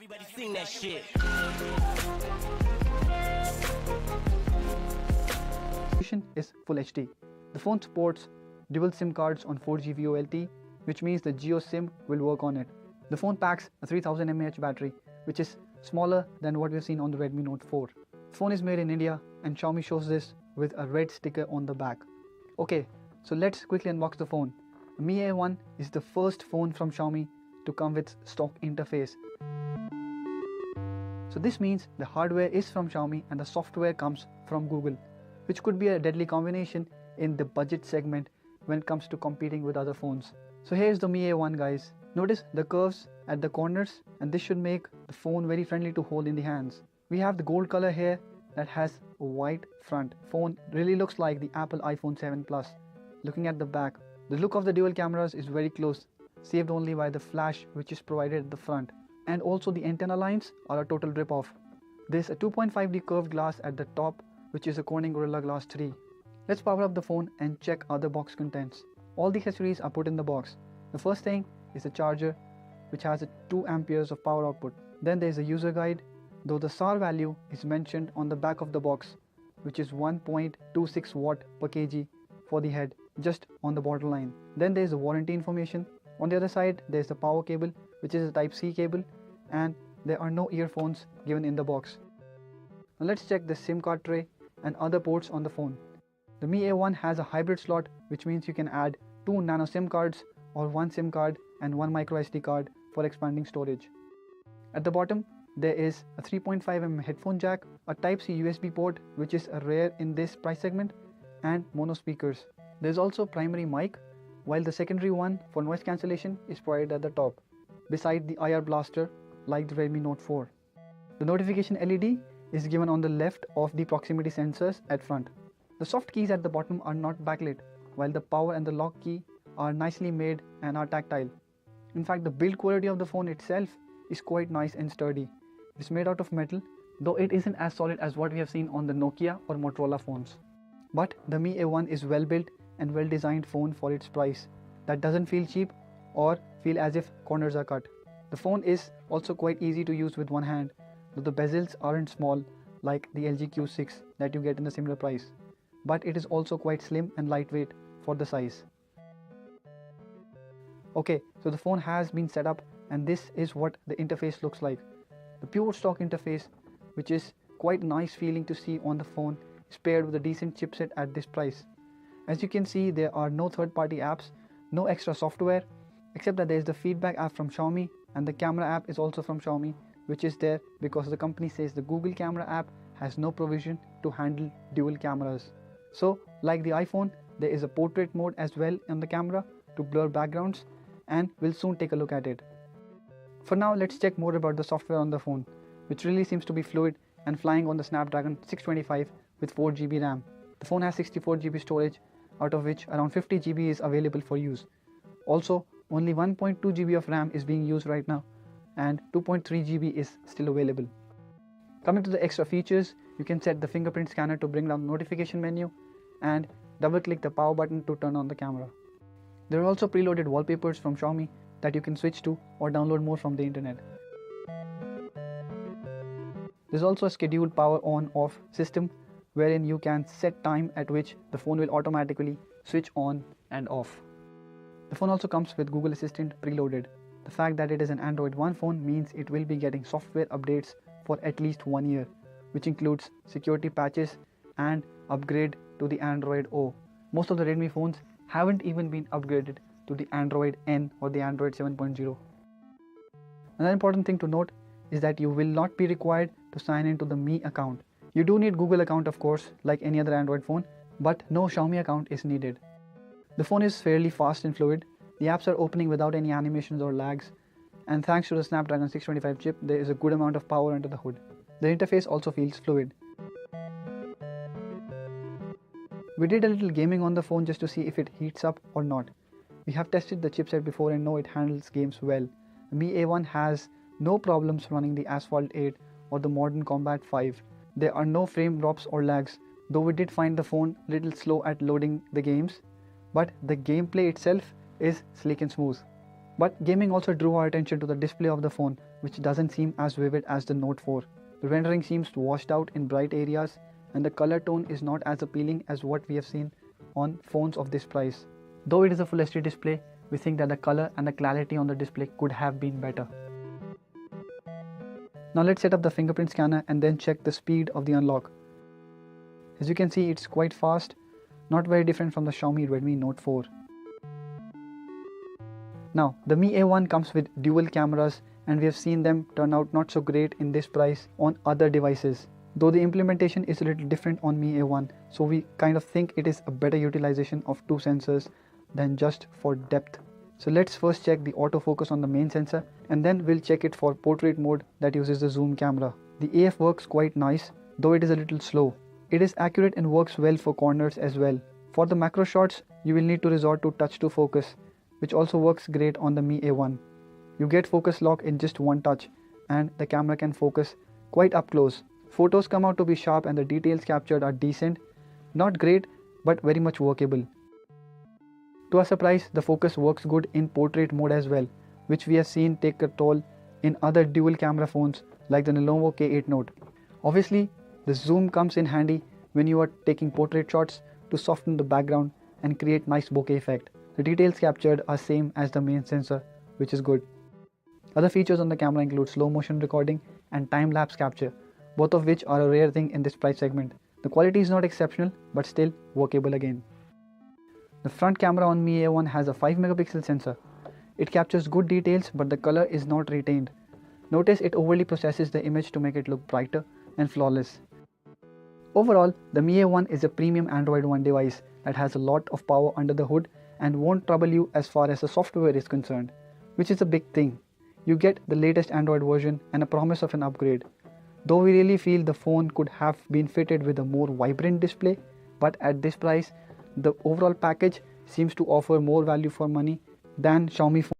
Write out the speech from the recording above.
Everybody sing that shit. Is Full HD. The phone supports dual SIM cards on 4G VoLTE, which means the Geo SIM will work on it. The phone packs a 3000 mAh battery, which is smaller than what we've seen on the Redmi Note 4. The phone is made in India and Xiaomi shows this with a red sticker on the back. Okay, so let's quickly unbox the phone. The Mi A1 is the first phone from Xiaomi to come with stock interface. So this means the hardware is from Xiaomi and the software comes from Google, which could be a deadly combination in the budget segment when it comes to competing with other phones. So here's the Mi A1 guys. Notice the curves at the corners, and this should make the phone very friendly to hold in the hands. We have the gold color here that has a white front. Phone really looks like the Apple iPhone 7 Plus. Looking at the back, the look of the dual cameras is very close, saved only by the flash which is provided at the front. And also the antenna lines are a total rip-off. There's a 2.5D curved glass at the top, which is a Corning Gorilla Glass 3. Let's power up the phone and check other box contents. All the accessories are put in the box. The first thing is the charger, which has a 2 amperes of power output. Then there is a user guide, though the SAR value is mentioned on the back of the box, which is 1.26 watt per kg for the head, just on the borderline. Then there is the warranty information. On the other side, there is the power cable, which is a Type-C cable, and there are no earphones given in the box. Now let's check the SIM card tray and other ports on the phone. The Mi A1 has a hybrid slot, which means you can add 2 nano SIM cards or 1 SIM card and 1 micro SD card for expanding storage. At the bottom, there is a 3.5mm headphone jack, a Type-C USB port, which is rare in this price segment, and mono speakers. There is also a primary mic, while the secondary one for noise cancellation is provided at the top, beside the IR blaster like the Redmi Note 4. The notification LED is given on the left of the proximity sensors at front. The soft keys at the bottom are not backlit, while the power and the lock key are nicely made and are tactile. In fact, the build quality of the phone itself is quite nice and sturdy. It's made out of metal, though it isn't as solid as what we have seen on the Nokia or Motorola phones. But the Mi A1 is well built and well designed phone for its price. That doesn't feel cheap or feel as if corners are cut. The phone is also quite easy to use with one hand, though the bezels aren't small like the LG Q6 that you get in a similar price. But it is also quite slim and lightweight for the size. Okay, so the phone has been set up and this is what the interface looks like. The pure stock interface, which is quite nice feeling to see on the phone, is paired with a decent chipset at this price. As you can see, there are no third-party apps, no extra software, except that there is the feedback app from Xiaomi, and the camera app is also from Xiaomi, which is there because the company says the Google camera app has no provision to handle dual cameras. So, like the iPhone, there is a portrait mode as well on the camera to blur backgrounds, and we'll soon take a look at it. For now, let's check more about the software on the phone, which really seems to be fluid and flying on the Snapdragon 625 with 4GB RAM. The phone has 64GB storage, out of which around 50GB is available for use. Also, only 1.2GB of RAM is being used right now, and 2.3GB is still available. Coming to the extra features, you can set the fingerprint scanner to bring down the notification menu and double-click the power button to turn on the camera. There are also preloaded wallpapers from Xiaomi that you can switch to or download more from the internet. There's also a scheduled power on-off system wherein you can set time at which the phone will automatically switch on and off. The phone also comes with Google Assistant preloaded. The fact that it is an Android One phone means it will be getting software updates for at least 1 year, which includes security patches and upgrade to the Android O. Most of the Redmi phones haven't even been upgraded to the Android N or the Android 7.0. Another important thing to note is that you will not be required to sign into the Mi account. You do need Google account of course, like any other Android phone, but no Xiaomi account is needed. The phone is fairly fast and fluid. The apps are opening without any animations or lags, and thanks to the Snapdragon 625 chip, there is a good amount of power under the hood. The interface also feels fluid. We did a little gaming on the phone just to see if it heats up or not. We have tested the chipset before and know it handles games well. The Mi A1 has no problems running the Asphalt 8 or the Modern Combat 5. There are no frame drops or lags, though we did find the phone a little slow at loading the games, but the gameplay itself is sleek and smooth. But gaming also drew our attention to the display of the phone, which doesn't seem as vivid as the Note 4. The rendering seems washed out in bright areas, and the color tone is not as appealing as what we have seen on phones of this price. Though it is a Full HD display, we think that the color and the clarity on the display could have been better. Now let's set up the fingerprint scanner and then check the speed of the unlock. As you can see, it's quite fast, not very different from the Xiaomi Redmi Note 4. Now, the Mi A1 comes with dual cameras, and we have seen them turn out not so great in this price on other devices. Though the implementation is a little different on Mi A1, so we kind of think it is a better utilization of two sensors than just for depth. So let's first check the autofocus on the main sensor, and then we'll check it for portrait mode that uses the zoom camera. The AF works quite nice, though it is a little slow. It is accurate and works well for corners as well. For the macro shots, you will need to resort to touch to focus, which also works great on the Mi A1. You get focus lock in just one touch, and the camera can focus quite up close. Photos come out to be sharp and the details captured are decent, not great, but very much workable. To our surprise, the focus works good in portrait mode as well, which we have seen take a toll in other dual camera phones like the Lenovo K8 Note. Obviously, the zoom comes in handy when you are taking portrait shots to soften the background and create nice bokeh effect. The details captured are same as the main sensor, which is good. Other features on the camera include slow motion recording and time-lapse capture, both of which are a rare thing in this price segment. The quality is not exceptional, but still workable again. The front camera on Mi A1 has a 5 megapixel sensor. It captures good details, but the color is not retained. Notice it overly processes the image to make it look brighter and flawless. Overall, the Mi A1 is a premium Android One device that has a lot of power under the hood and won't trouble you as far as the software is concerned, which is a big thing. You get the latest Android version and a promise of an upgrade. Though we really feel the phone could have been fitted with a more vibrant display, but at this price, the overall package seems to offer more value for money than Xiaomi phone.